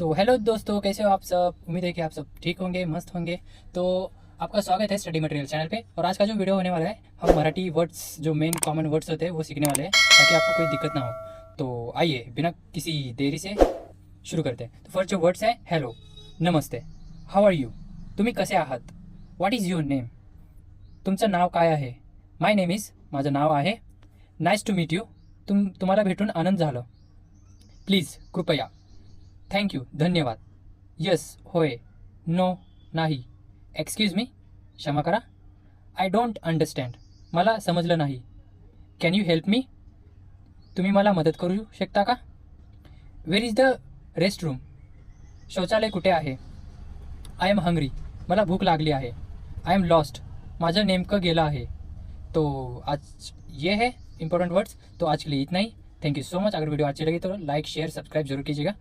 तो हेलो दोस्तों, कैसे हो आप सब। उम्मीद है कि आप सब ठीक होंगे, मस्त होंगे। तो आपका स्वागत है स्टडी मटेरियल चैनल पे। और आज का जो वीडियो होने वाला है, हम मराठी वर्ड्स जो मेन कॉमन वर्ड्स होते हैं वो सीखने वाले हैं, ताकि आपको कोई दिक्कत ना हो। तो आइए बिना किसी देरी से शुरू करते हैं। तो फर्स्ट जो वर्ड्स है, हेलो, नमस्ते, हाउ आर यू, तुम्ही कसे आहात, व्हॉट इज युअर नेम, तुमचं नाव काय आहे, माय नेम इज, माझं नाव आहे, नाईस टू मीट यू, तुम्हाला भेटून आनंद झालं, प्लीज, कृपया, थँक यू, धन्यवाद, यस, होय, नो, नाही, एक्सक्यूज मी, क्षमा करा, आय डोंट अंडरस्टँड, मला समजलं नाही, कॅन यू हेल्प मी, तुम्ही मला मदत करू शकता का, वेर इज द रेस्ट रूम, शौचालय कुठे आहे, आय एम हंग्री, मला भूक लागली आहे, आय एम लॉस्ट, माझं नेमकं गेलं आहे। तो आज ये है इंपॉर्टेंट वर्ड्स। तो आज के लिए इतना ही। Thank you so much. अगर वीडियो अच्छी लगी तो लाइक शेयर सब्सक्राइब जरूर कीजिएगा।